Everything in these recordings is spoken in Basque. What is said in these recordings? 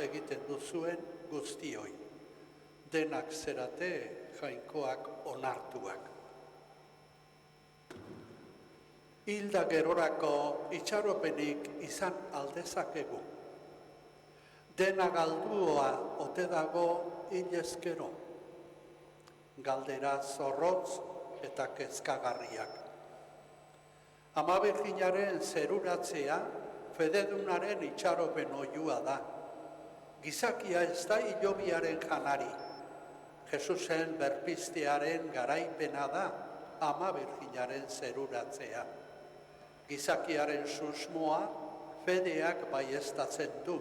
egiten duzuen guztioi. Denak zerate jainkoak onartuak. Hilda gerorako itxaropenik izan aldezakegu. Dena galdua ote dago hilezkero. Galdera zorrotz eta kezkagarriak. Ama Birjinaren zeruratzea fededunaren itxaropen oihua da. Gizakia ez da hilobiaren janari. Jesusen berpiztearen garaipena da Ama Birjinaren zeruratzea. Gizakiaren susmoa fedeak baieztatzen du.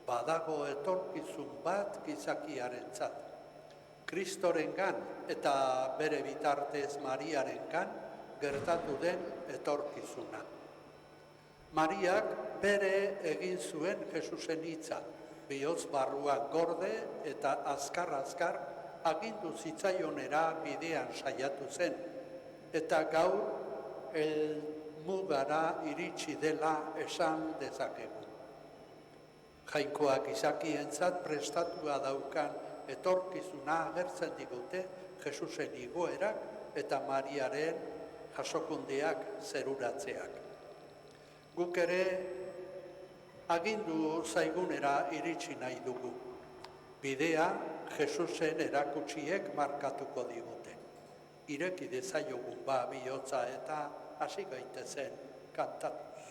Badago etorkizun bat gizakiarentzat. Kristorengan eta bere bitartez Mariarengan gertatu den etorkizuna. Mariak bere egin zuen Jesusen hitza, bihotz barruak gorde eta azkar-azkar agindu zitzaionera bidean saiatu zen, eta gaur helmugara iritsi dela esan dezakegu. Jainkoak izakientzat prestatua daukan etorkizuna agertzen digute Jesusen igoerak eta Mariaren jasokundeak zeruratzeak. Guk ere agindu zaigunera iritsi nahi dugu. Bidea Jesusen erakutsiek markatuko digute. Ireki dezaiogun bihotza eta hasi gaitezen kantatuz.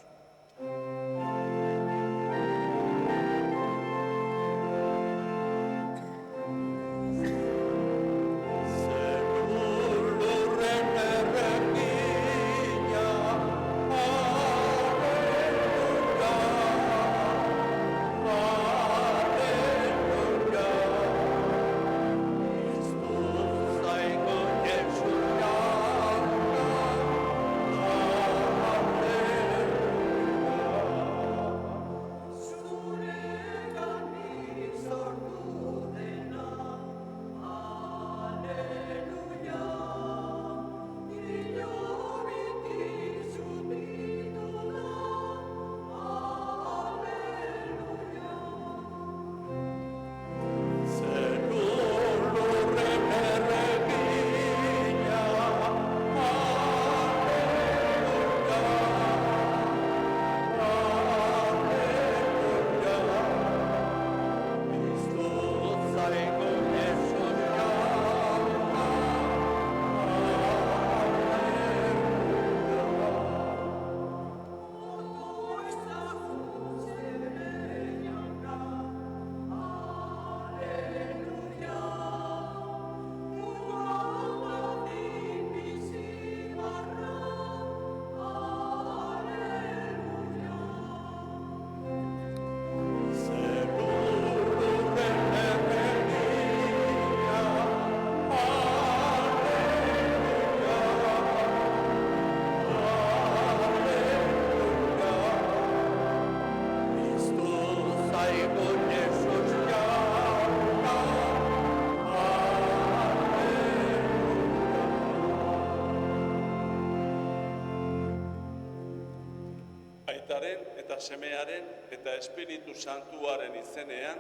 Eta Semearen eta Espiritu Santuaren izenean.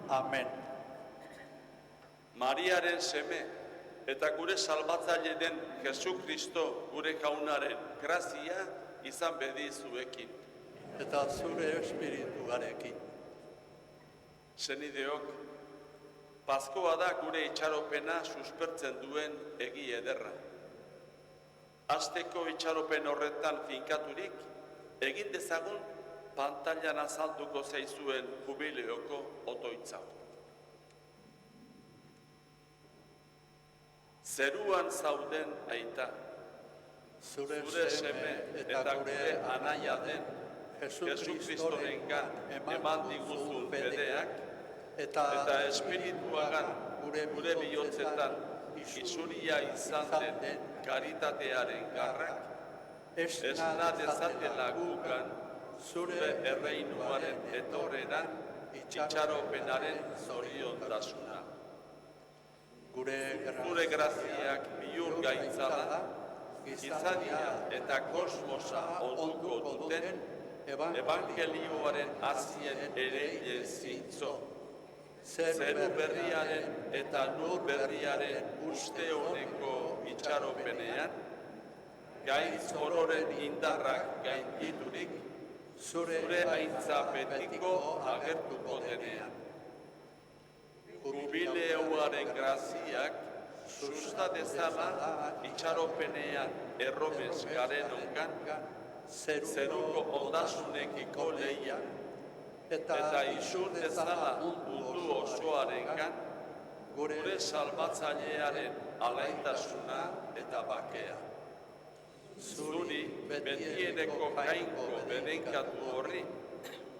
Amen. Mariaren seme eta gure salbatzaile den Jesu Kristo gure jaunaren grazia izan bedi zuekin. Eta zure espirituarekin. Senideok, Paskoa da gure itxaropena suspertzen duen egi ederra. Hasteko itxaropen horretan finkaturik, egin dezagun pantailan azalduko zaizuen jubileoko otoitza. Zeruan zauden aita, zure seme eta gure anaia den Jesu Kristorengan eman diguzun bedeak eta espirituagan gure bihotzetan isuria izan den karitatearen garrak esna dezatela gugan zure erreinuaren etorreran itxaropenaren zoriontasuna. Gure graziak bihur gaitzala, gizadia eta kosmosa onduko duten evangelioaren azien ereile zintzo zeru berriaren eta lur berriaren uste honeko itxaropenean, gaitz ororen indarrak gainditurik, zure aintza betiko agertuko denean. Jubileuaren graziak susta dezala itxaropenean erromes garen ongan, zeruko ondasunekiko leia, eta izun dezala mundu osoarengan, gure salbatzailearen alaitasuna eta bakea. Zuri betieneko jainko bedenkatu horri,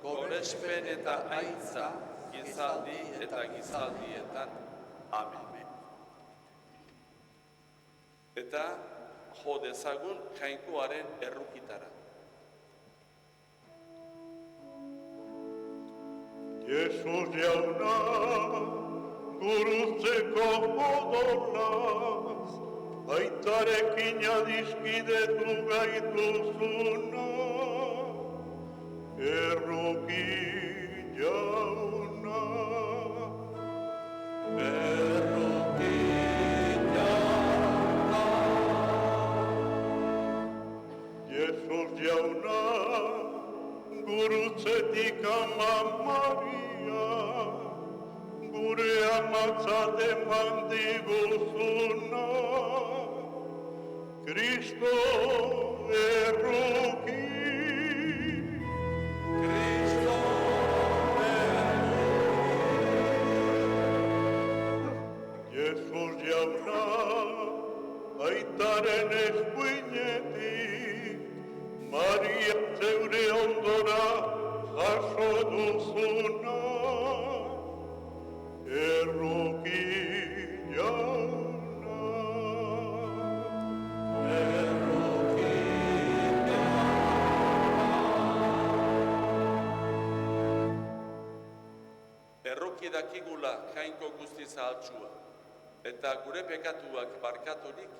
gorespen eta aintza, gizaldi eta gizaldietan. Amen. Eta jo dezagun jainkoaren errukitara. Jesus jauna, gurutzeko odolaz, aitarekin adiskidetu gaituzuna, erruki jauna. Erruki jauna. Jesus jauna, gurutzetik ama Maria, gure amatzat eman diguzuna, Kristo erruki. Kristo erruki. Jesus jauna, aitaren eskuinetik, Maria zeure ondora jaso duzuna, erruki jauna. Erruki jauna. Erruki dakigula jainko guzti zahaltsua, eta gure pekatuak barkaturik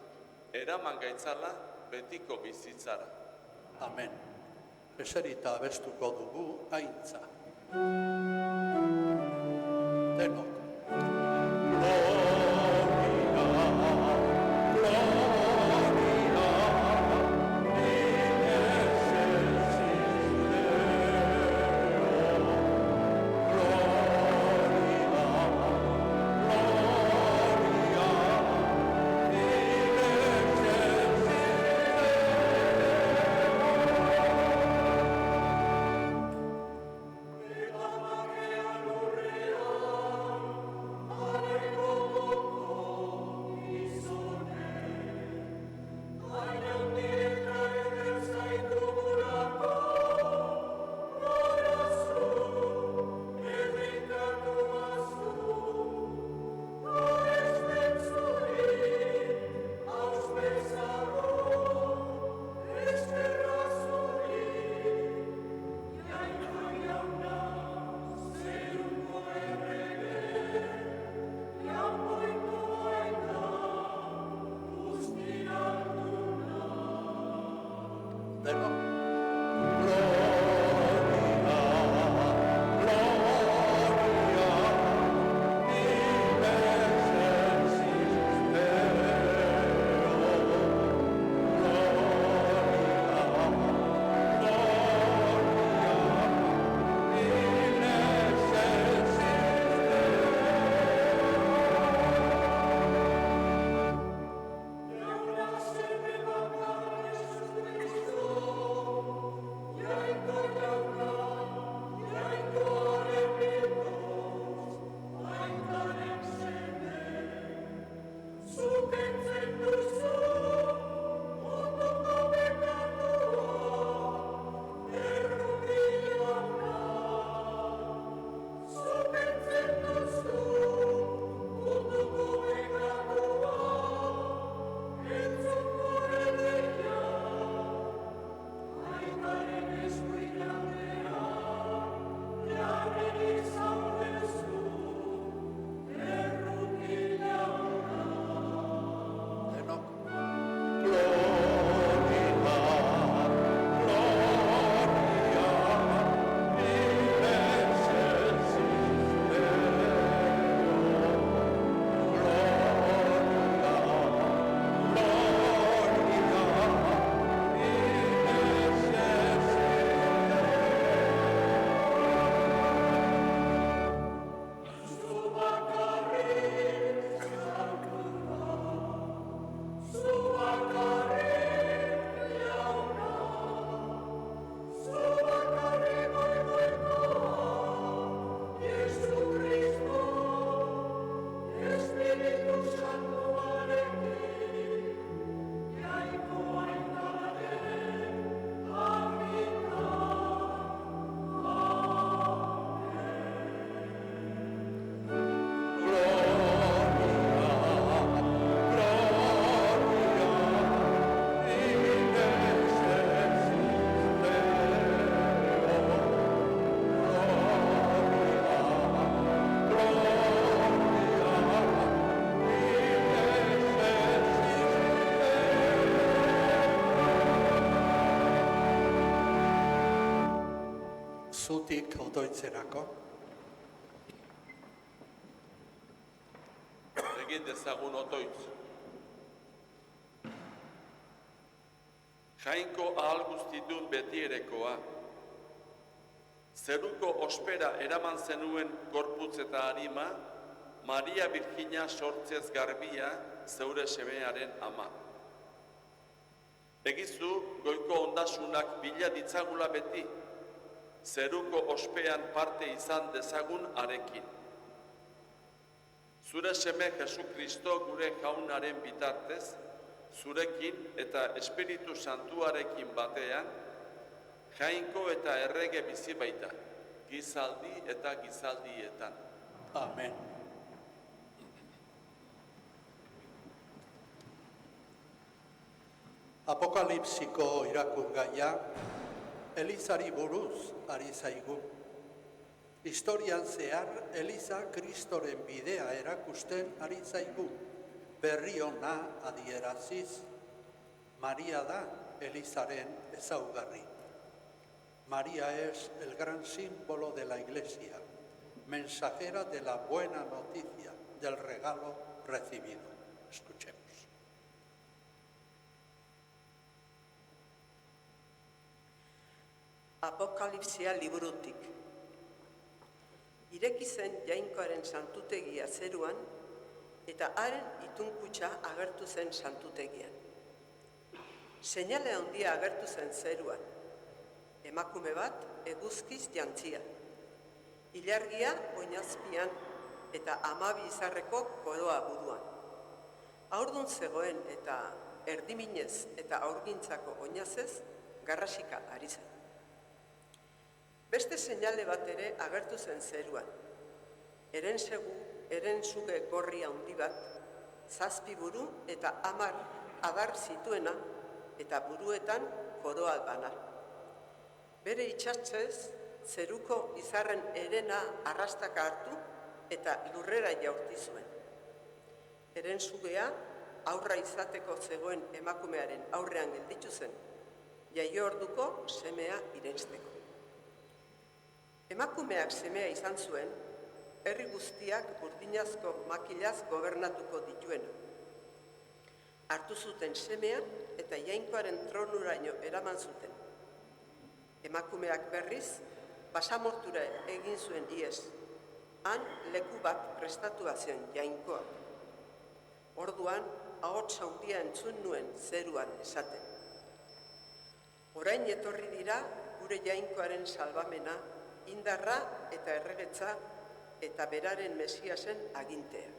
eraman gaitzala betiko bizitzara. Amen. Eserita abestuko dugu aintza. Denok. liburutik otoitzerako. Egin dezagun otoitz. Jainko ahal guztitun betierekoa. Zeruko ospera eraman zenuen gorputz eta harima, Maria Virginia sortzez garbia zeure semearen ama. Egizu goiko ondasunak bila ditzagula beti, zeruko ospean parte izan dezagun arekin. Zure seme Jesu Kristo gure jaunaren bitartez, zurekin eta Espiritu Santuarekin batean, jainko eta errege bizi baita, gizaldi eta gizaldietan. Amen. Apokalipsiko irakurgaia Elizari buruz ari zaigu. Historian zehar Eliza Kristoren bidea erakusten ari zaigu. Berri ona adieraziz, Maria da Elizaren ezaugarri. María es el gran símbolo de la Iglesia, mensajera de la buena noticia del regalo recibido. Escuchemos. Apokalipsia liburutik. Ireki zen jainkoaren santutegia zeruan, eta haren itunkutxa agertu zen santutegian. Seinale handia agertu zen zeruan. Emakume bat eguzkiz jantzia. Ilargia oinazpian eta 12 izarreko koroa buruan. Haurdun zegoen eta erdiminez eta aurgintzako oinazez garrasika ari zen. Beste seinale bat ere agertu zen zeruan. Herensuge gorri handi bat, 7 buru eta 10 adar zituena eta buruetan koroa bana. Bere itsatsez, zeruko izarren herena arrastaka hartu eta lurrera jaurti zuen. Herensugea aurra izateko zegoen emakumearen aurrean gelditu zen, jaio orduko semea irensteko. Emakumeak semea izan zuen, herri guztiak burdinazko makilaz gobernatuko dituena. Hartu zuten semea eta jainkoaren tronuraino eraman zuten. Emakumeak berriz, basamortura egin zuen ihes. Han leku bat prestatua zen jainkoak. Orduan, ahots handia entzun nuen zeruan esaten. Orain etorri dira gure jainkoaren salbamena, indarra eta erregetza eta beraren Mesiasen agintea.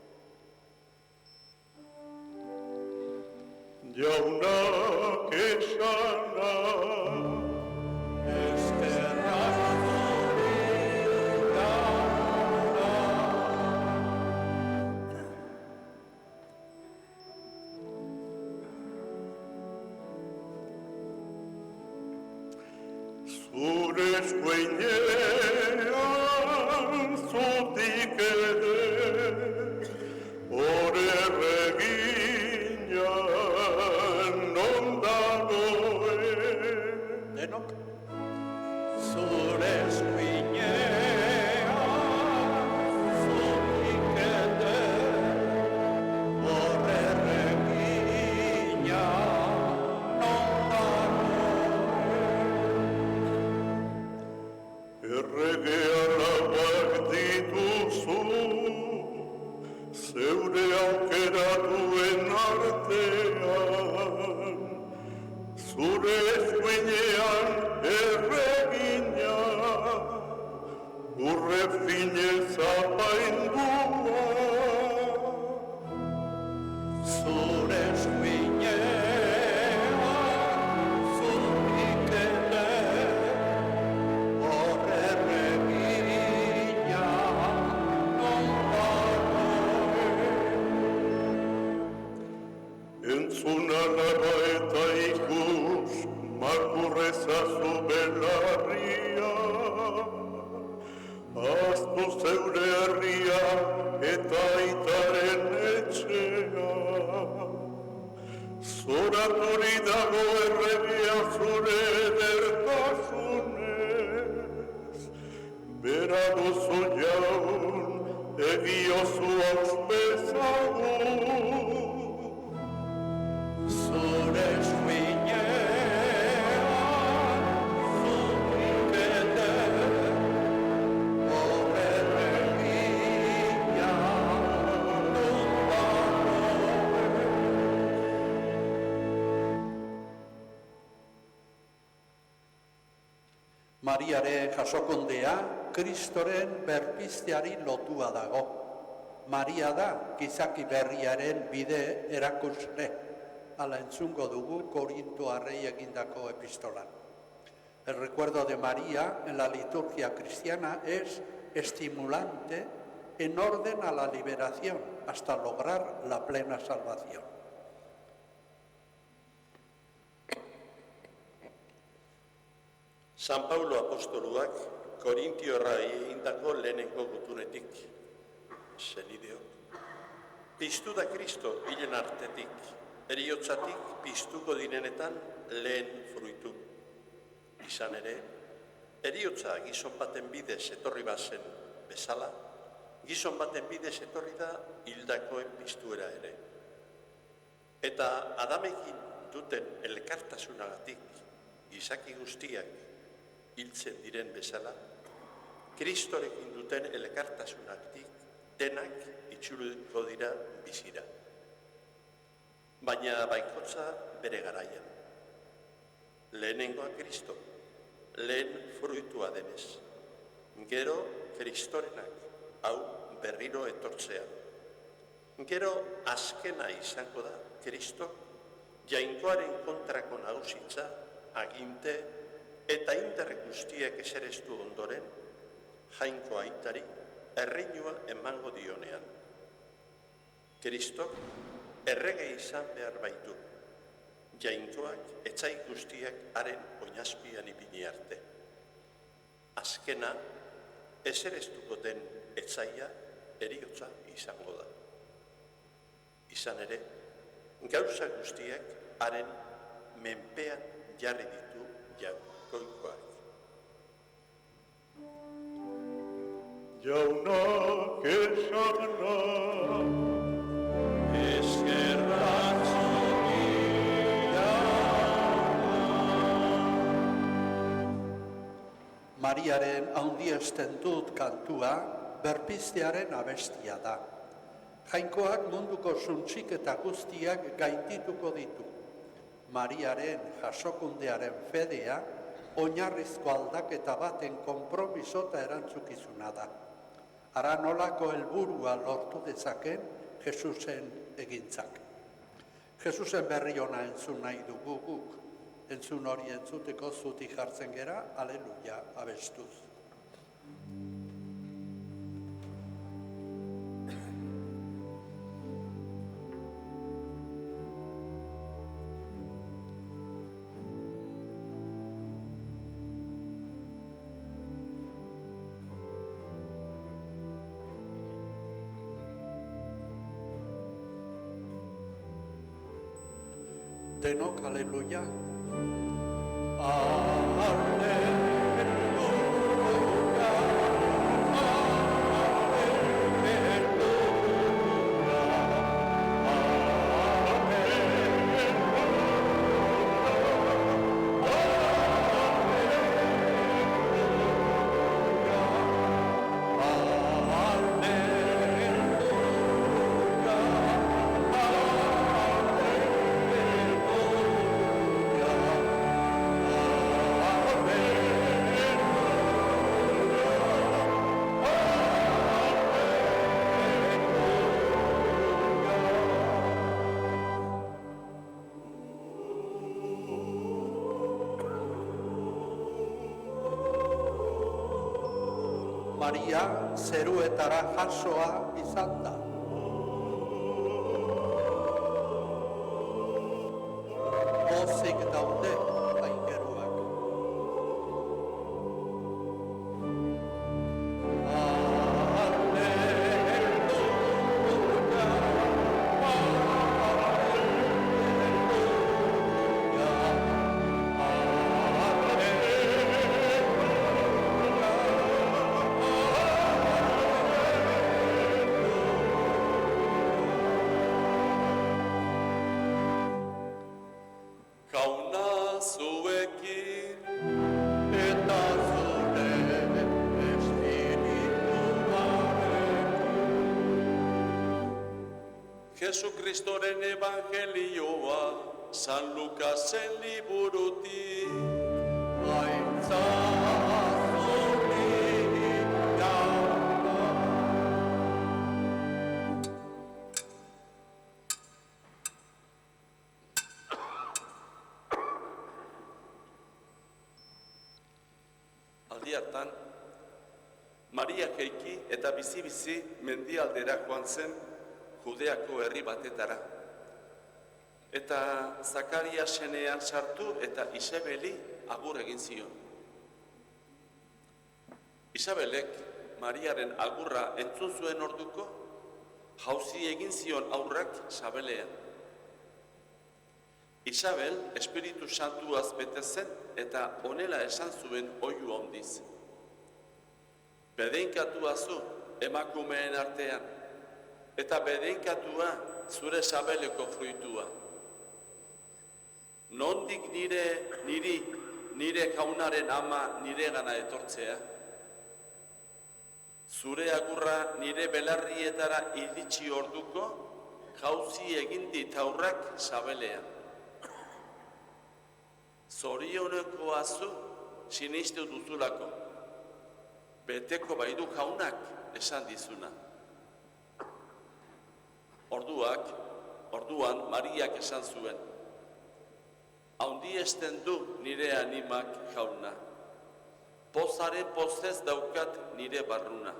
Jaunak esana, zure eskuinean zutik ere, ore regina non dagoen. Denok? Zure eskuinean zutik ere, ore regina non Erregea labak dituzu, zeure aukeratuen artean, zure eskuinean erregina, urre finez apaindua. Zure eskuinean zutik ere, entzuna laga eta ikus, makurrezazu belarria. Aztu zeure herria eta aitaren etxea. Zoraturi dago erregea zure edertasunez, diozu auspezagu. Zure eskuinean zukete horregina Mariaren jasokundea Kristoren berpizteari lotua dago. Maria da gizaki berriaren bide erakusle. Hala entzungo dugu Korintoarrei egindako epistolan. El recuerdo de María en la liturgia cristiana es estimulante en orden a la liberación hasta lograr la plena salvación. San Paulo apostoluak Korintiorrai egindako lehenengo gutunetik. Senideok, piztu da Kristo hilen artetik, heriotzatik piztuko direnetan lehen fruitu. Izan ere, heriotza gizon baten bidez etorri bazen bezala, gizon baten bidez etorri da hildakoen piztuera ere. Eta Adamekin duten elkartasunagatik gizaki guztiak hiltzen diren bezala, Kristorekin duten elkartasunagatik denak itxuliko dira bizira. Baina baikotza bere garaian. Lehenengoa Kristo, lehen fruitua denez. Gero Kristorenak, hau berriro etortzean. Gero azkena izango da Kristo, jainkoaren kontrako nagusitza, aginte eta indarrek guztiek esereztu ondoren, jainko aitari erreinua emango dionean. Kristok errege izan behar baitu, jainkoak etsai guztiak haren oinazpian ipini arte. Azkena, esereztuko den etsaia heriotza izango da. Izan ere, gauza guztiak haren menpean jarri ditu jainkoak. Jaunak esana, Eskerrak zuria. Mariaren handiesten dut kantua berpiztearen abestia da. Jainkoak munduko suntsik eta guztiak gaindituko ditu. Mariaren jasokundearen fedea oinarrizko aldaketa baten konpromiso eta erantzukizuna da. Ara nolako helburua lortu dezaken Jesusen egintzak. Jesusen berri ona entzun nahi dugu guk. Entzun hori entzuteko zutik jartzen gera, aleluia abestuz. Denok, aleluia. Aleluia. Maria zeruetara jasoa izan da. Pozik daude aingeruak. Aleluia. Jesukristoren evangelioa, San Lukasen liburutik. Aldi hartan, Maria jaiki eta bizi-bizi mendialdera joan zen Judeako herri batetara. Eta Zakariasenean sartu eta Isabeli agur egin zion. Isabelek Mariaren agurra entzun zuen orduko, jauzi egin zion aurrak sabelean. Isabel Espiritu Santuaz bete zen eta honela esan zuen oihu handiz. Bedeinkatua zu emakumeen artean, eta bedeinkatua zure sabeleko fruitua. Nondik nire jaunaren ama niregana etortzea? Zure agurra nire belarrietara iritsi orduko, jauzi egin dit aurrak sabelean. Zorionekoa zu sinistu duzulako, beteko baidu jaunak esan dizuna. Orduan Mariak esan zuen, handiesten du nire animak jauna, pozaren pozez daukat nire barruna.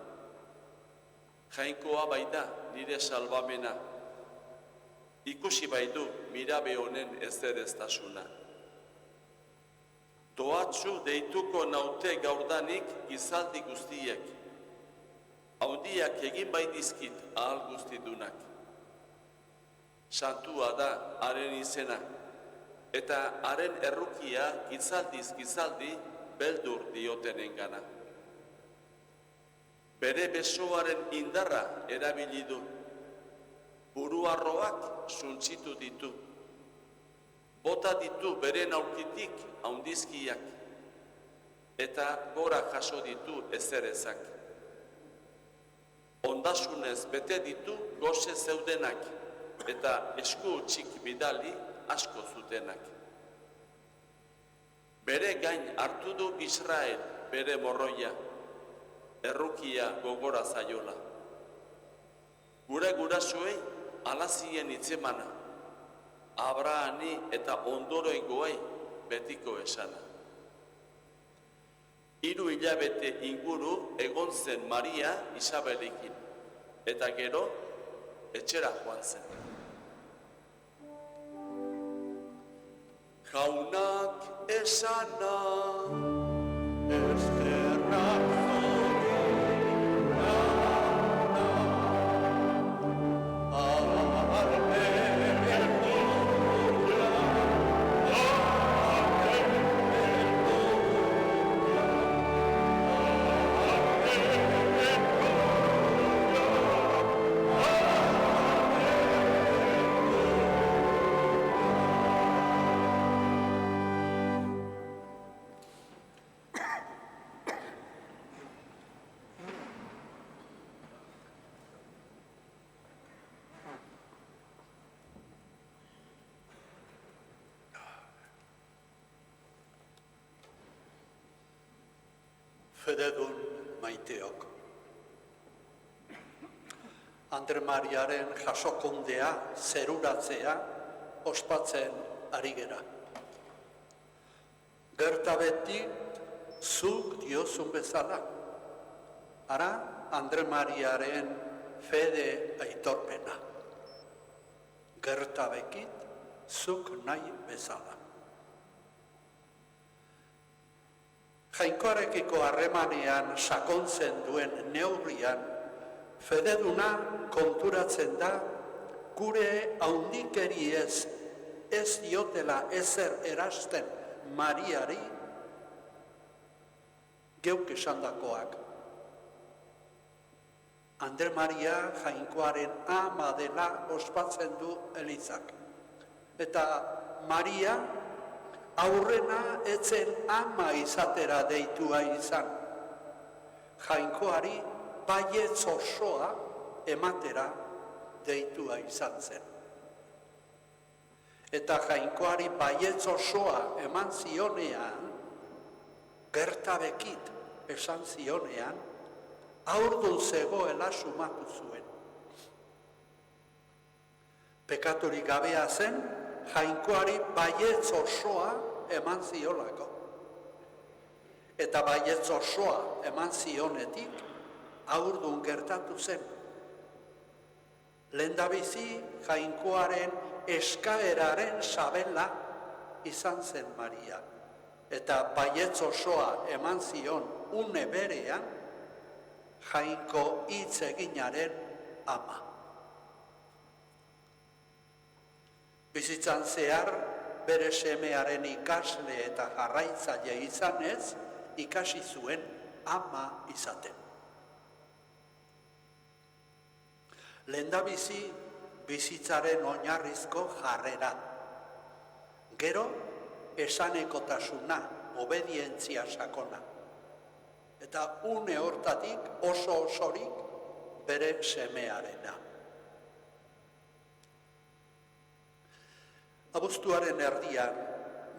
Jainkoa baida nire salbamena, ikusi baidu mirabe honen ezereztasuna. Doatsu deituko naute gaurdanik gizaldi guztiek, handiak egin baidizkit ahal guztidunak. Santua da haren izena, eta haren errukia gizaldiz gizaldi beldur diotenengana. Bere besoaren indarra erabili du, buruarroak suntsitu ditu, bota ditu beren aurkitik handizkiak, eta gora jaso ditu ezerezak. Ondasunez bete ditu goze zeudenak, eta esku txik bidali asko zutenak. Bere gain hartu du Israel bere morroia, errukia gogora zaiola. Gure gurasuei alazien itzemana, Abrahani eta ondoroengoei betiko esana. 3 hilabete inguru egon zen Maria Isabelekin, eta gero etxera joan zen. Jaunak esana, eskerrak Fededun maiteok. Andre Mariaren jasokundea, zeruratzea, ospatzen ari gera. Gerta beti, zuk diozun bezala. Ara, Andre Mariaren fede aitorpena. Gerta bekit, zuk nahi bezala. Jainkoarekiko harremanean sakontzen duen neurrian, fededuna konturatzen da gure handikeriez ez diotela ezer erasten Mariari geuk esandakoak. Andre Maria jainkoaren ama dela ospatzen du Elizak. Eta Maria aurrena etzen ama izatera deitua izan. Jainkoari baietz osoa ematera deitua izan zen. Eta Jainkoari baietz osoa eman zionean, gertabekit esan zionean, haurdun zegoela sumatu zuen. Pekaturik gabea zen, Jainkoari baietz osoa eman ziolako. Eta baietz osoa eman zionetik, haurdun gertatu zen. Lehendabizi Jainkoaren eskaeraren sabela izan zen Maria. Eta baietz osoa eman zion une berean, Jainko hitz eginaren ama. Bizitzan zehar, bere semearen ikasle eta jarraitzaile izanez, ikasi zuen ama izaten. Lehendabizi, bizitzaren oinarrizko jarrera. Gero, esanekotasuna, obedientzia sakona. Eta une hortatik oso osorik bere semearena. Abuztuaren erdian,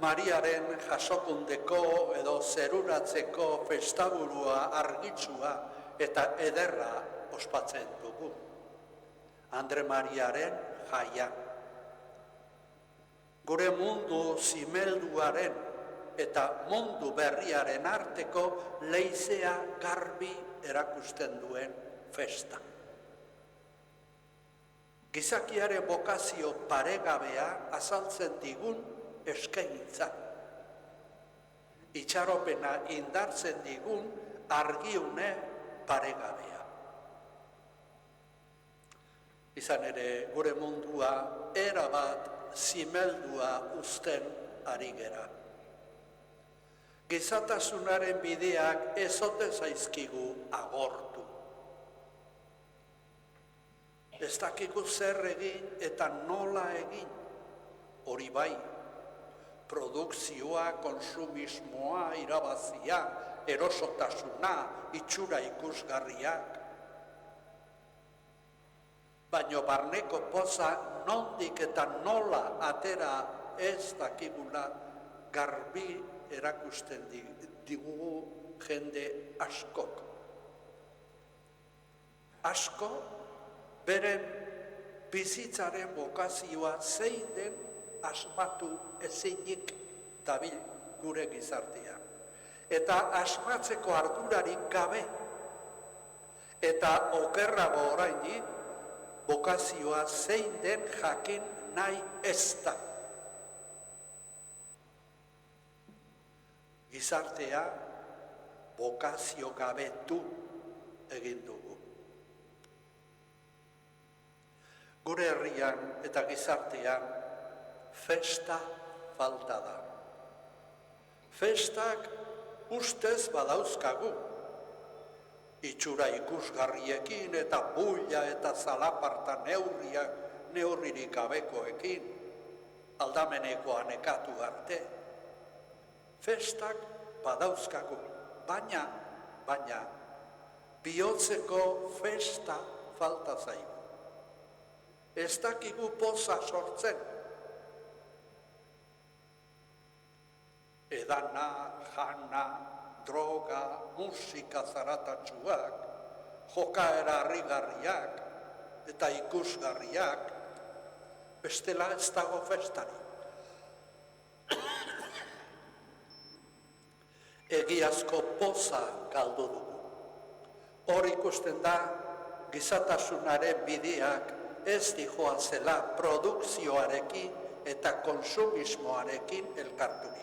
Mariaren jasokundeko edo zeruratzeko festaburua argitsua eta ederra ospatzen dugu. Andre Mariaren jaia. Gure mundu zimelduaren eta mundu berriaren arteko leizea garbi erakusten duen festa. Gizakiaren bokazio paregabea azaltzen digun eskaintza. Itxaropena indartzen digun argiune paregabea. Izan ere, gure mundua erabat zimeldua uzten ari gera. Gizatasunaren bideak ez ote zaizkigu agortu. Ez dakigu zer egin eta nola egin. Hori bai, produkzioa, konsumismoa, irabazia, erosotasuna, itxura ikusgarriak. Baina barneko poza nondik eta nola atera ez dakigula garbi erakusten digugu jende askok. Asko beren bizitzaren bokazioa zein den asmatu ezinik dabil gure gizartean. Eta asmatzeko ardurarik gabe eta okerrago oraindik bokazioa zein den jakin nahi ez da. Gizartea bokazio gabetu egin dugu. Gure herrian eta gizartean festa falta da. Festak ustez badauzkagu. Itxura ikusgarriekin eta bulla eta zalaparta neurririk gabekoekin, aldameneko anekatu arte. Festak badauzkagu, baina, bihotzeko festa falta zaigu. Ez dakigu poza sortzen. Edana, jana, droga, musika zaratatsuak, jokaera harrigarriak eta ikusgarriak, bestela ez dago festari. Egiazko poza galdu dugu. Hor ikusten da, gizatasunaren bideak ez dijoazela produkzioarekin eta konsumismoarekin elkarturik.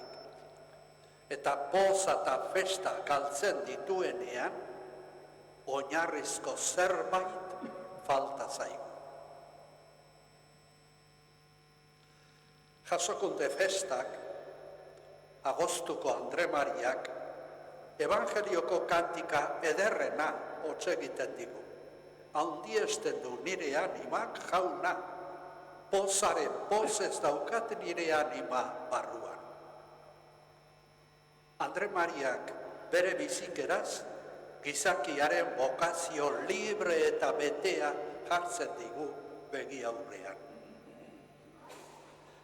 Eta poza eta festa galtzen dituenean, oinarrizko zerbait falta zaigu. Jasokunde festak, agostuko Andre Mariak, Evangelioko kantika ederrena hotz egiten digu. Handiesten du nire animak jauna, pozaren pozez daukat nire anima barruan. Andre Mariak bere bizikeraz, gizakiaren bokazio libre eta betea jartzen digu begi aurrean.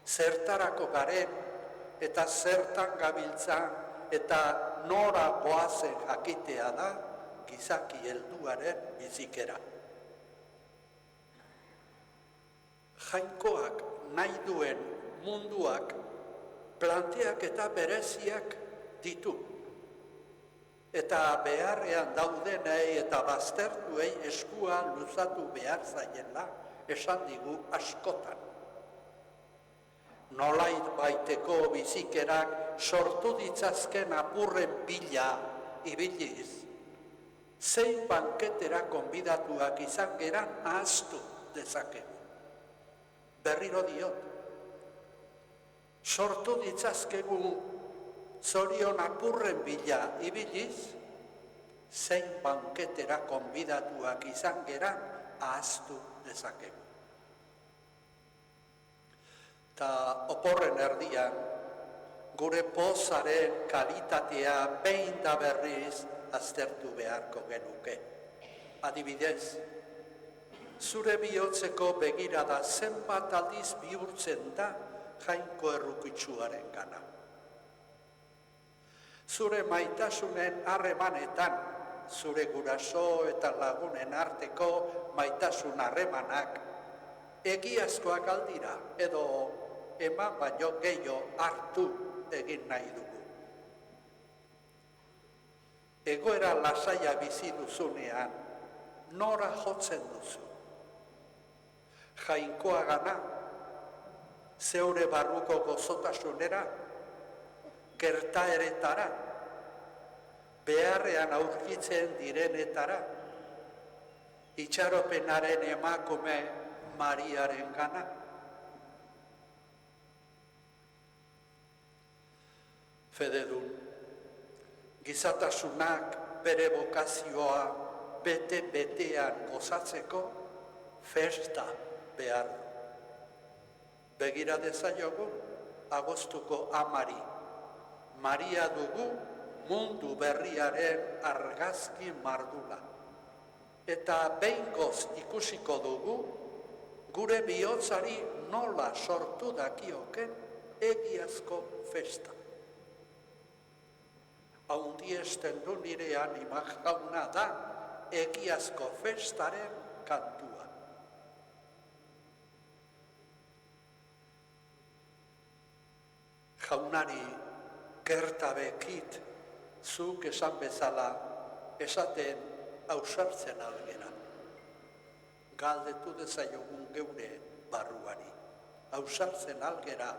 Zertarako garen eta zertan gabiltzan eta nora goazen jakitea da gizaki helduaren bizikera. Jainkoak nahi duen munduak planteak eta bereziak ditu. Eta beharrean daudenei eta baztertuei eskua luzatu behar zaiela esan digu askotan. Nolait baiteko bizikerak sortu ditzazken apurren bila ibiliz, zein banketera konbidatuak izan geran ahaztu dezakegu. Berriro diot, sortu ditzazkegu zorion apurren bila ibiliz, zein banketera konbidatuak izan geran ahaztu dezakegu. Ta oporren erdian, gure pozaren kalitatea behin da berriz aztertu beharko genuke. Adibidez, zure bihotzeko begirada zenbat aldiz bihurtzen da Jainko errukitsuaren gana. Zure maitasunen harremanetan, zure guraso eta lagunen arteko maitasun harremanak, egiazkoak aldira edo eman baino gehiago hartu egin nahi dugu. Egoera lasaia bizi duzunean, nora jotzen duzu? Jainkoa gana, zeure barruko gozotasunera, gertaeretara, beharrean aurkitzen direnetara, itxaropenaren emakume Mariaren gana. Fededun, gizatasunak bere bokazioa bete-betean gozatzeko festa behar. Begira dezaiogu, agostuko 10, Maria dugu mundu berriaren argazki mardula. Eta behingoz ikusiko dugu, gure bihotzari nola sortu dakioken egiazko festa. Haundiesten du nire animak jauna da egiazko festaren kantua. Jaunari gerta bekit, zuk esan bezala, esaten ausartzen algera. Galdetu dezaiogun geure barruari, ausartzen algera.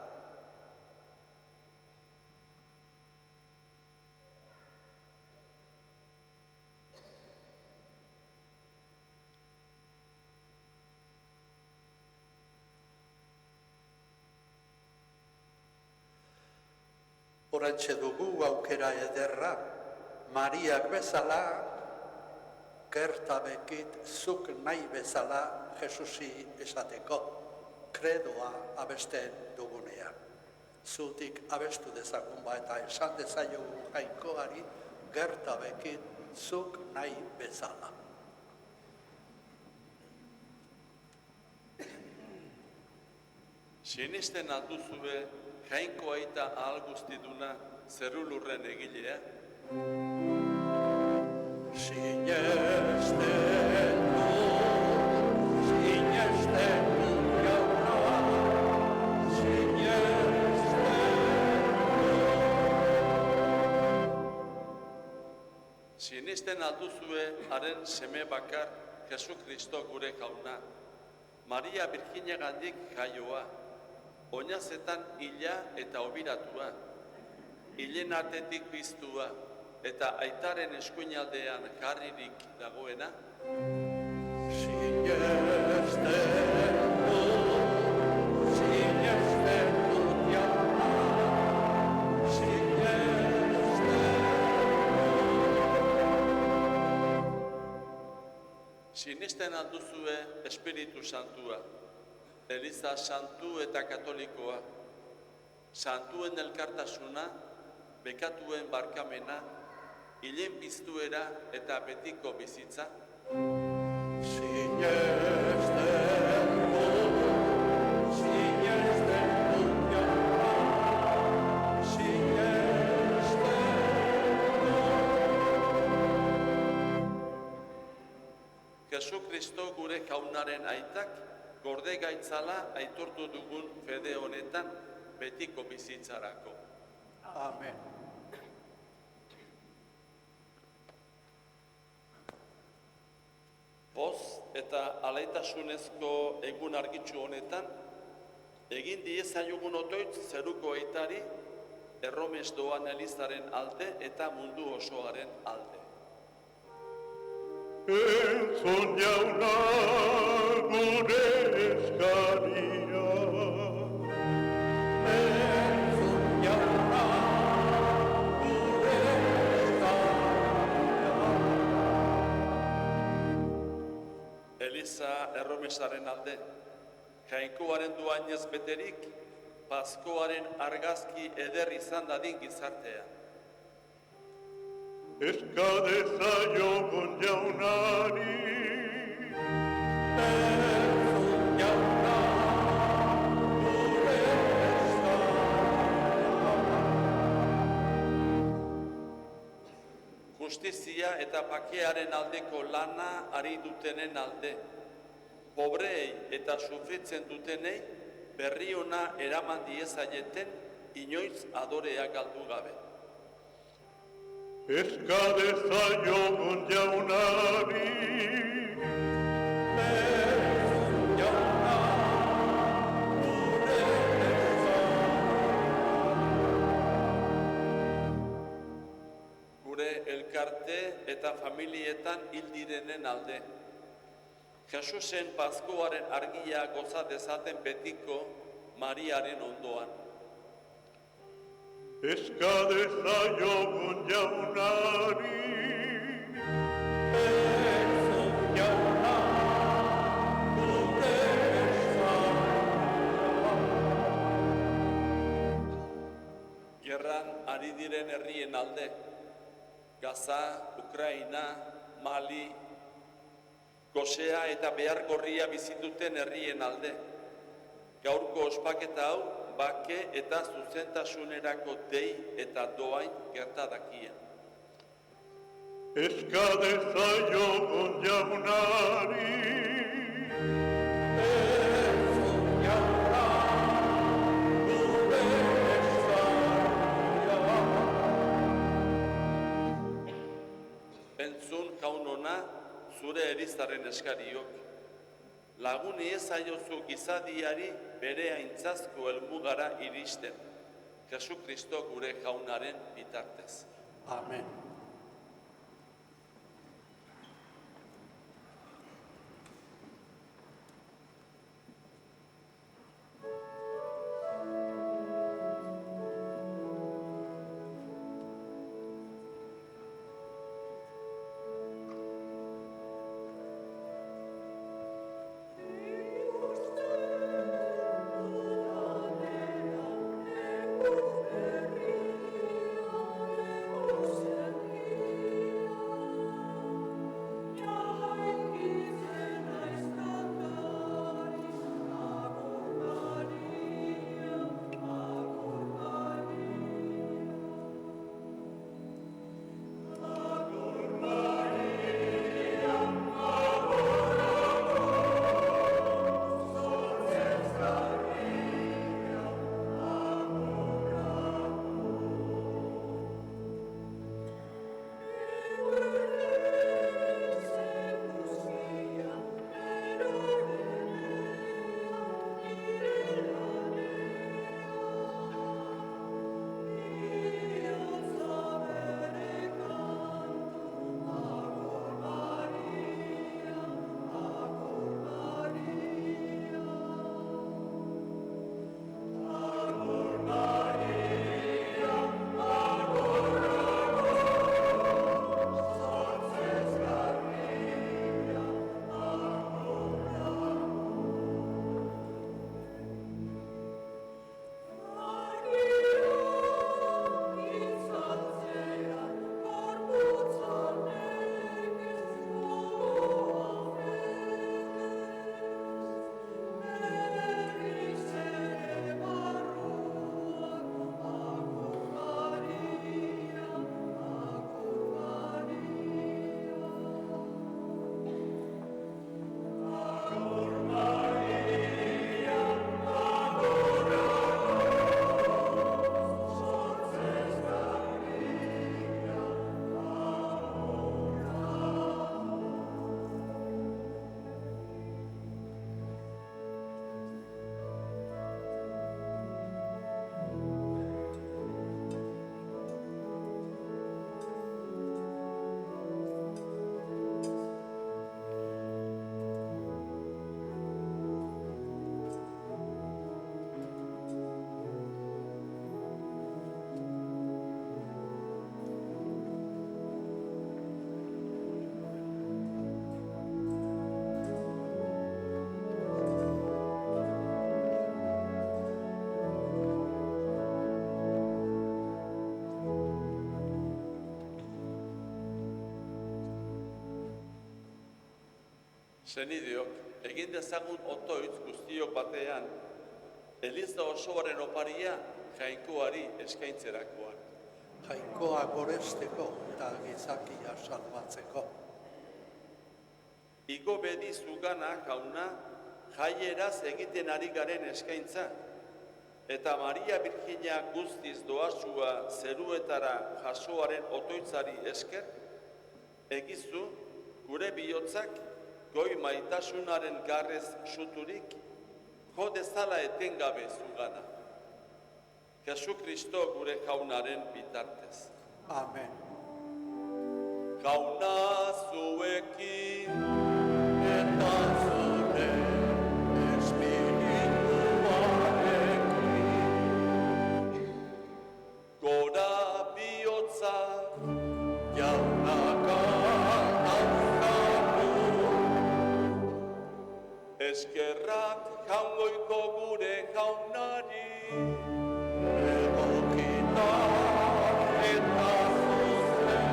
Horantxe dugu aukera ederra, Mariak bezala, gerta bekit zuk nahi bezala Jesusi esateko, kredoa abesten dugunean. Zutik abestu dezagun eta esan dezaiogun Jainkoari, gerta bekit zuk nahi bezala. Sinisten alduzue Jainkoa eta ahal guztiduna zerulurren egilea? Sinesten du jauna, Sinisten alduzue haren seme bakar Jesu Kristo gure jauna, Maria Birjinagandik jaioa, oinazetan hila eta obiratua, hilen artetik piztua eta aitaren eskuinaldean jarririk dagoena? Sinesten du jauna, Sinisten alduzue Espiritu Santua, Eliza santu eta katolikoa, santuen elkartasuna, bekatuen barkamena, hilen piztuera eta betiko bizitza? Sinesten du Kristo gure jaunaren aitak, gorde gaitzala aitortu dugun fede honetan betiko bizitzarako. Amen. Poz eta alaitasunezko egun argitsu honetan, egin diezaiogun otoitz zeruko eitari, Erromes doan Elizaren alde eta mundu osoaren alde. Entzun jauna gure eskaria. Entzun jauna gure eskaria. Eliza Erromesaren alde, jainkoaren duainez beterik, Paskoaren argazki eder izan dadin gizartea. Eska dezaiogun jaunari. Entzun jauna gure eskaria. Justizia eta bakearen aldeko lana ari dutenen alde, pobreei eta sufritzen dutenei berri ona eraman diezaieten inoiz adorea galdu gabe. Eska dezaiogun jaunari. Entzun jauna gure eskaria. Gure elkarte eta familietan hil direnen alde. Jesusen Paskoaren argia goza dezaten betiko Mariaren ondoan. Eska dezaiogun jaunari. Entzun jauna gure eskaria. Gerran ari diren herrien alde, Gaza, Ukraina, Mali, gosea eta behar gorria bizituten herrien alde. Gaurko ospaketa hau, bake eta zuzentasunerako dei eta doain gertadakien. Eska dezaiogun jaunari. Entzun jauna gure eskaria. Entzun jaunona, zure Elizaren eskariok, lagun iezaiozu gizadiari bere aintzazko helmugara iristen, Jesu Kristo gure jaunaren bitartez. Amen. Senideok, egin dezagun otoitz guztiok batean, Eliza osoaren oparia jainkoari eskaintzerakoan. Jainkoa goresteko eta gizakia salbatzeko. Igo bedi zugana jauna jaieraz egiten ari garen eskaintza, eta Maria Virginia guztiz doazua zeruetara jasoaren otoitzari esker, egizu gure bihotzak goi maitasunaren garrez suturik, jo dezala etengabe zugana. Jesu Kristo gure jaunaren bitartez. Amen. Jauna zuekin, Eta zure espirituarekin, gora bihotza, jaunaka dauzkagu, eskerrak jaungoiko gure jaunari, egokita eta zuzen.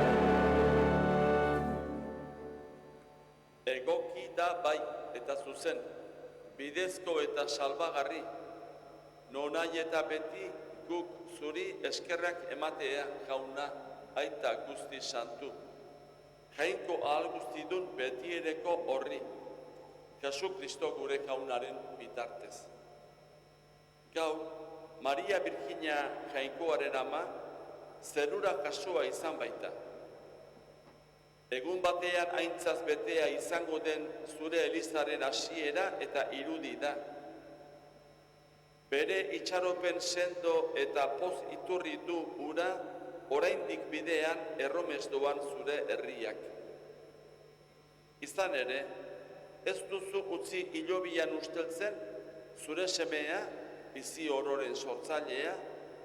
egoki da bai eta zuzen, bidezko eta salbagarri, nonai eta beti guk zuri eskerrak ematea jauna aita guzti santu, jainko ahal guztidun betiereko horri, Jesu Kristo gure jaunaren bitartez. Gaur, Maria Virginia jainkoaren ama, zerura jasoa izan baita. Egun batean aintzaz betea izango den zure Elizaren hasiera eta irudi da. Bere itxaropen sendo eta poz iturri du ura, oraindik bidean erromes doan zure herriak. Izan ere, ez duzu utzi hilobian usteltzen, zure semea, bizi ororen sortzailea,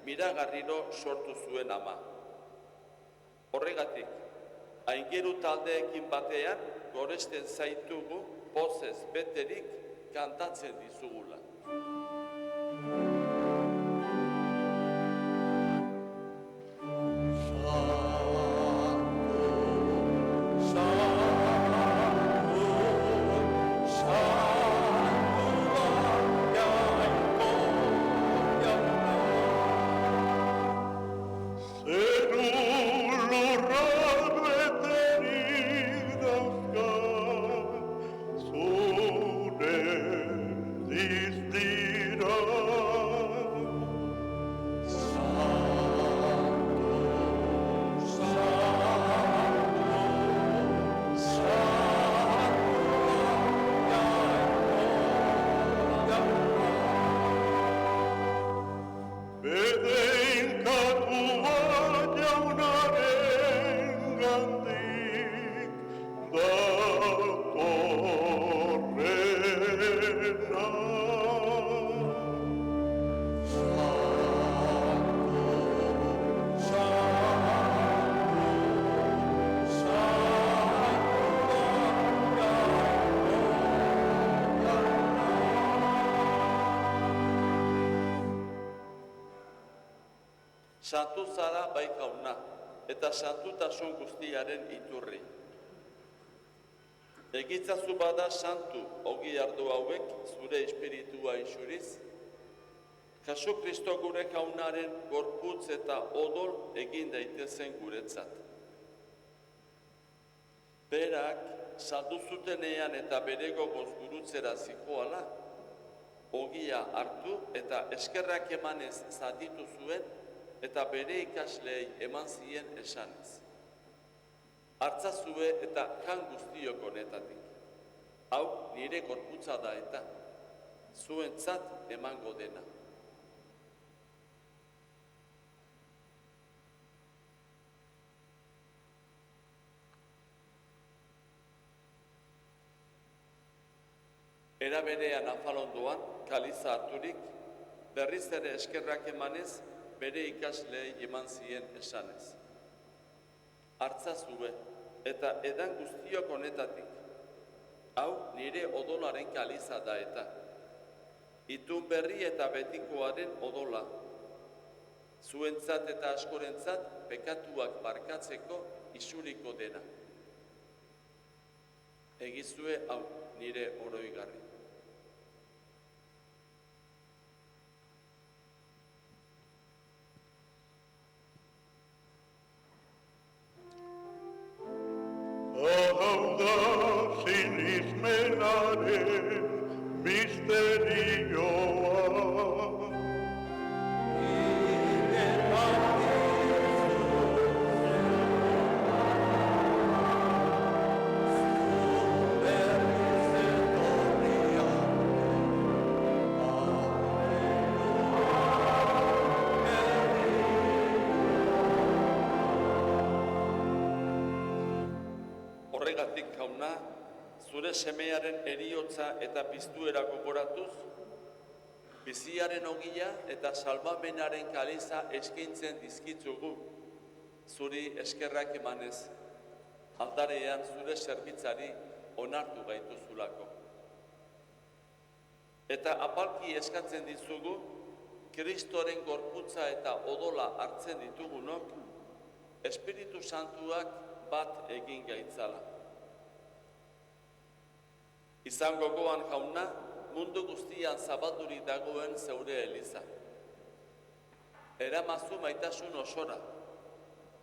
miragarriro sortu zuen ama. Horregatik, aingeru taldeekin batean, goresten zaitugu, pozez beterik kantatzen dizugula. Santu zara bai jauna, eta santutasun guztiaren iturri. Egitzazu bada santu ogi ardo hauek zure espiritua isuriz, Jesu Kristo gure jaunaren gorputz eta odol egin daitezen guretzat. Berak, saldu zutenean eta bere gogoz gurutzera zijoala, ogia hartu eta eskerrak emanez zatitu zuen, eta bere ikasleei eman zien esanez. Hartzazue eta jan guztiok honetatik. Hau nire gorputza da eta zuentzat emango dena. Era berean afalondoan, kaliza harturik, berriz ere eskerrak emanez, bere ikasleei eman zien esanez. Hartzazue eta edan guztiok honetatik. Hau nire odolaren kaliza da eta. Itun berri eta betikoaren odola. Zuentzat eta askorentzat pekatuak barkatzeko isuriko dena. Egizue hau nire oroigarri. Hau da sinismenaren misterioa. Horregatik, Jauna, zure semearen heriotza eta piztuera gogoratuz, biziaren ogia eta salbamenaren kaliza eskaintzen dizkitzugu, zuri eskerrak emanez, aldarean zure zerbitzari onartu gaituzulako. Eta apalki eskatzen dizugu, Kristoren gorputza eta odola hartzen ditugunok, Espiritu Santuak bat egin gaitzala. Izan gogoan, Jauna, mundu guztian zabalduri dagoen zeure eliza. Eramazu maitasun osora,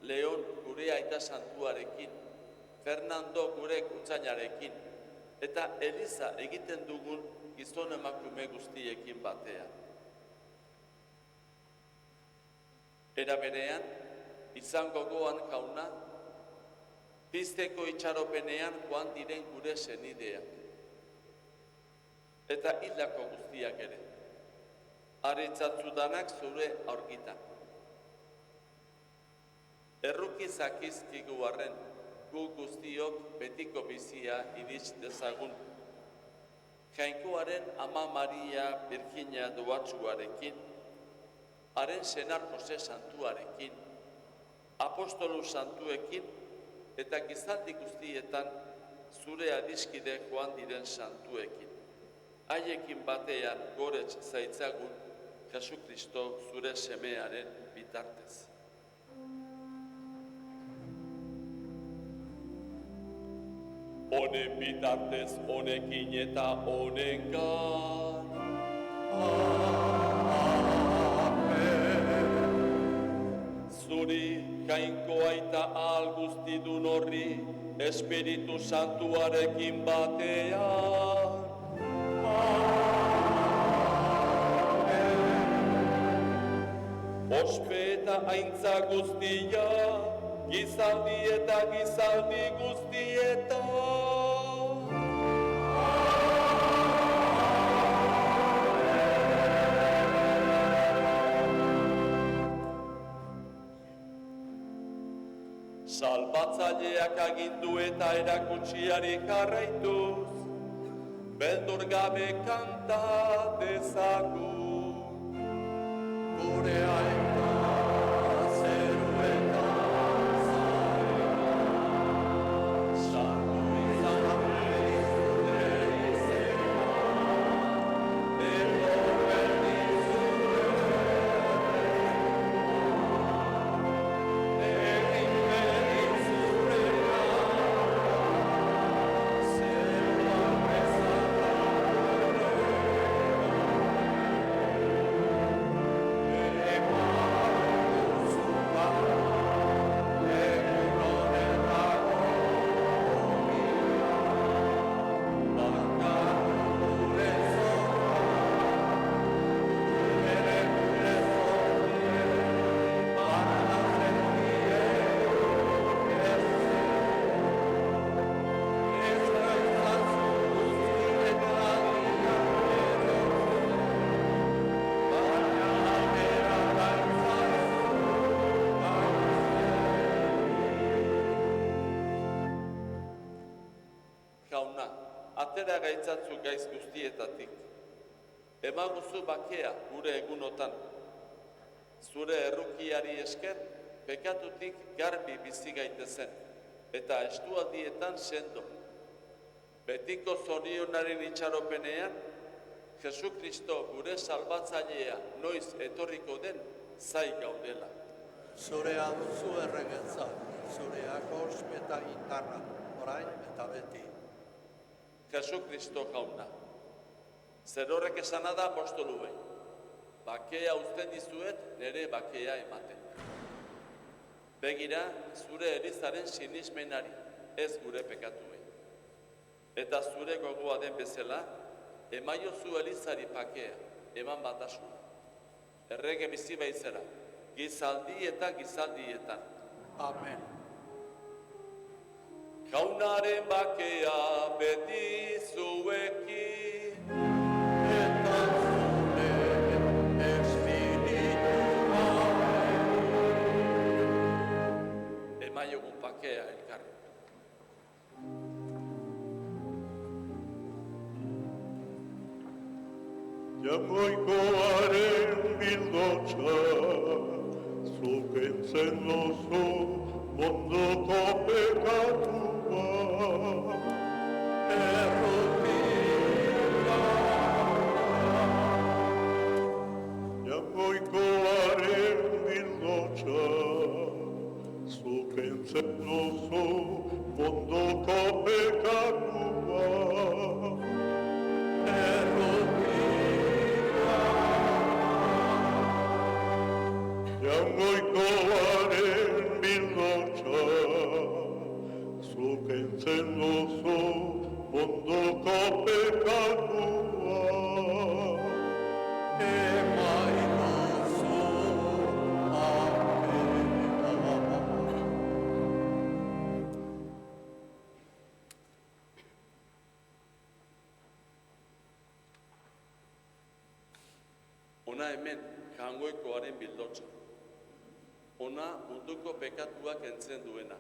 Leon gure aita santuarekin, Fernando gure kutsainarekin, eta eliza egiten dugun gizon emakume guztiekin batean. Era berean, izan gogoan, Jauna, pizteko itxaropenean joan diren gure senideak. Eta hildako guztiak ere. Aritzatzudanak zure aurkitan. Erruki zakizkigu arren, gu guztiok betiko bizia iritz dezagun. Jainkoaren Ama Maria Birjina Doatsuarekin, haren senar Jose Santuarekin, apostolu santuekin, eta gizaldi guztietan zure adiskide joan diren santuekin. Haiekin batean gorets zaitzagun Jesu Kristo zure semearen bitartez. Honen bitartez, honekin eta honengan. Zuri jainko aita ahal guztidun horri, Espiritu Santuarekin batean. Ospe eta aintza guztia, gizaldi eta gizaldi guztieta. Salbatzaileak agindu eta erakutsiari jarraituz, beldur gabe kanta dezagun. Gure aita zeruetan zarela, sartu izan zure izena, edo berdi zure egin berdi zure zerua Jauna, atera gaitzatzu gaiz guztietatik. Emaguzu bakea gure egunotan. Zure errukiari esker, pekatutik garbi bizi gaitezen, eta estualdietan sendo. Betiko zorionaren itxaropenean, Jesu Kristo gure salbatzailea noiz etorriko den zai gaudela. Zurea duzu erregetza, zureak ospeta indarra, orain eta beti. Jesu Kristo jauna. Zer horrek esana da apostoluei. Bakea uzten dizuet, nire bakea ematen. Begira, zure Elizaren sinismenari, ez gure pekatuei. Eta zure gogoa den bezala, emaiozu Elizari bakea, eman batasuna. Errege bizi baitzera, gizaldi eta gizaldietan. Amen. Jaunaren bakea beti zuekin. Eta zure espirituaren. Emaiogun bakea elkarri. Jamoikoaren bildotxa, zuk entzen duzu mondoko pekatua. Jamoikoaren bildotxa, zuk entzen duzu mondoko pekatua. Jaungoikoaren bildotxa, zuk entzen duzu mondoko pekatua. Emaiozu bakea. Ona hemen, jaungoikoaren bildotxa. Ona munduko pekatuak entzen duena.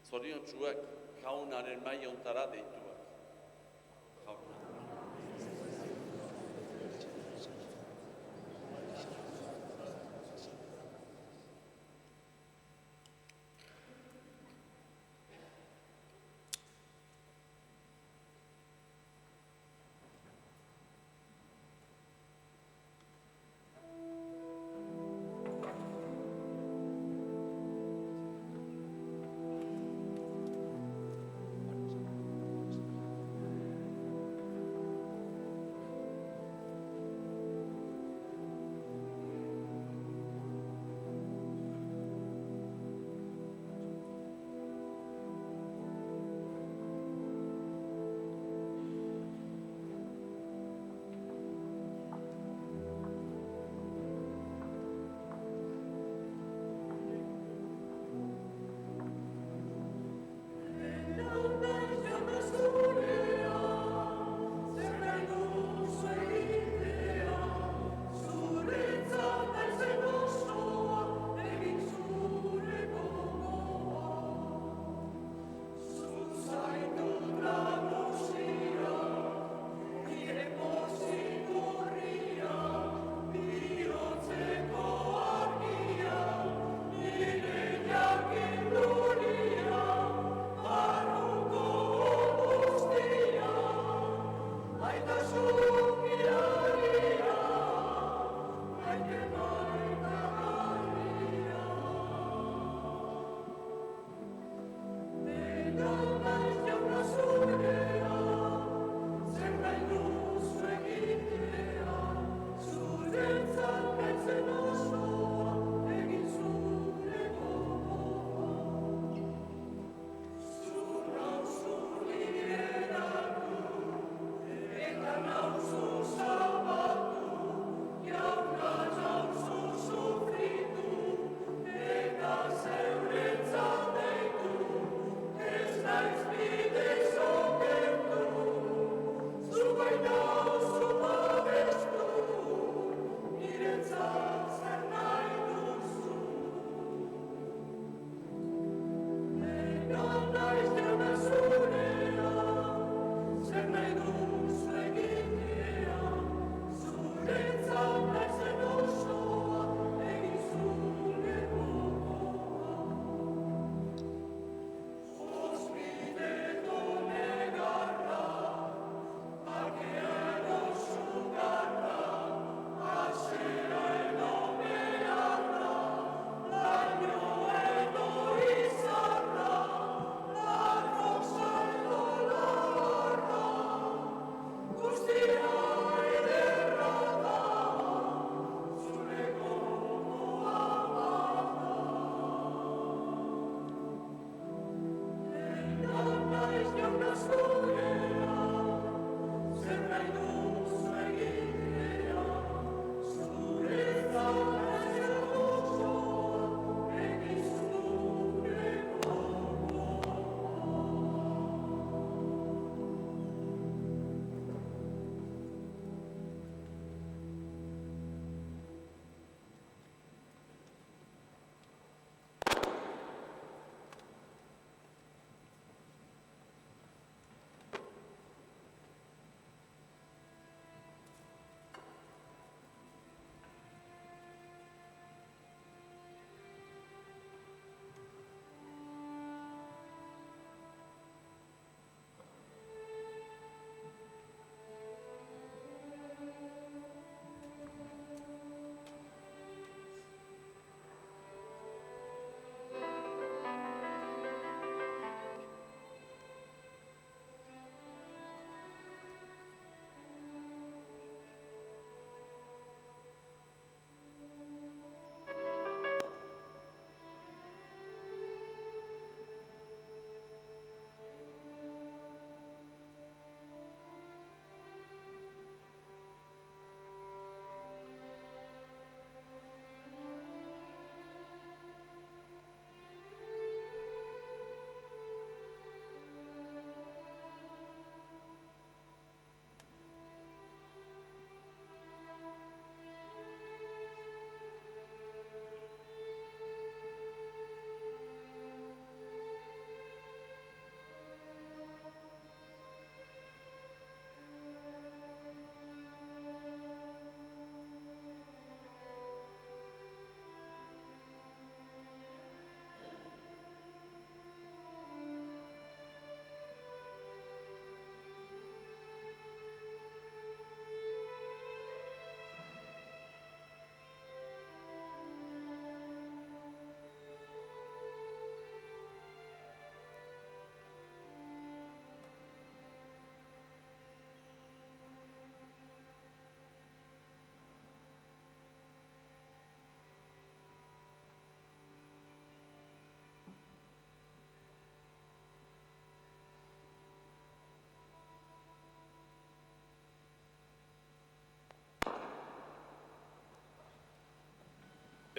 Zoriontsuak jaunaren maiontara deituak. Jauna.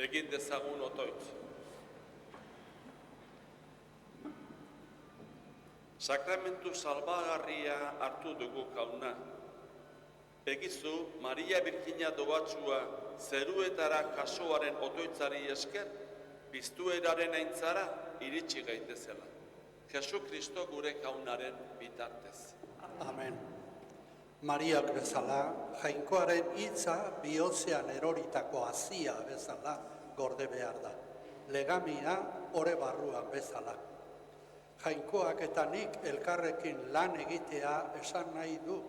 Egin dezagun otoitz. Sakramentu salbagarria hartu dugu jauna. Egizu, Maria Birjina dobatsua zeruetara jasoaren otoitzari esker, piztueraren aintzara iritsi gaitezela. Jesu Kristo gure jaunaren bitartez. Amen. Mariak bezala, jainkoaren hitza bihotzean eroritako hazia bezala gorde behar da. Legamia ore barruan bezala. Jainkoak eta nik elkarrekin lan egitea esan nahi du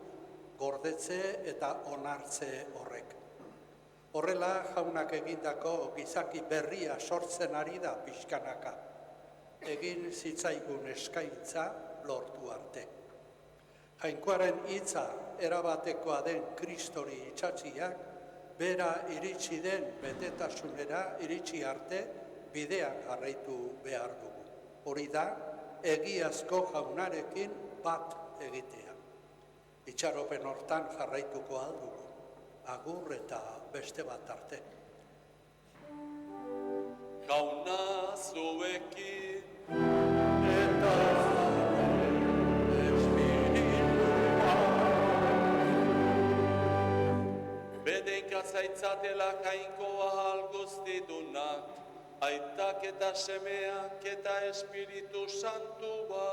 gordetze eta onartze horrek. Horrela jaunak egindako gizaki berria sortzen ari da pixkanaka. Egin zitzaigun eskaintza lortu arte. Jainkoaren hitza erabatekoa den Kristori itxatziak, bera iritsi den betetasunera iritsi arte bidean jarraitu behar dugu. Hori da, egiazko jaunarekin bat egitea. Itxaropen hortan jarraituko aldugu. Agur eta beste bat arte. Jauna zuekin, Eta espiritua bedenka zaitzatela jainkoa alguztidunak, aitak eta semeak eta Espiritu Santua.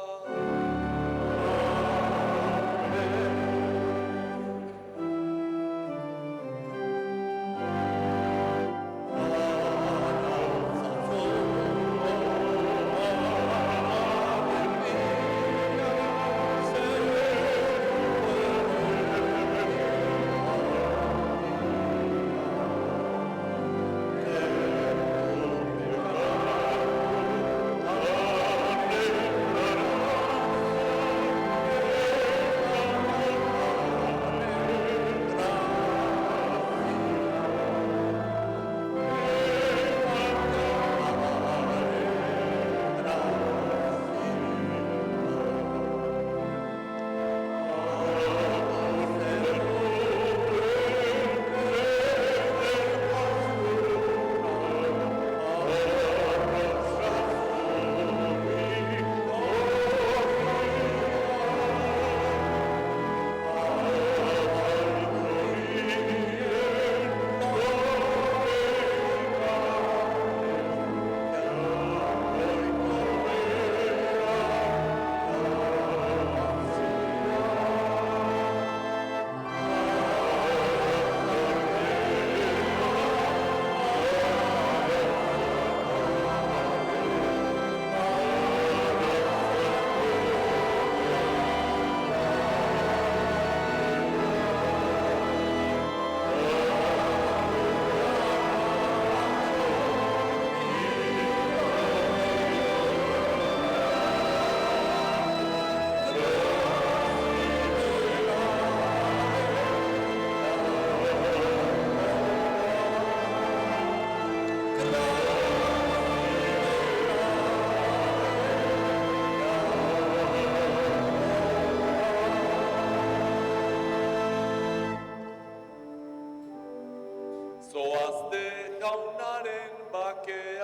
Zoazte jaunaren bakea.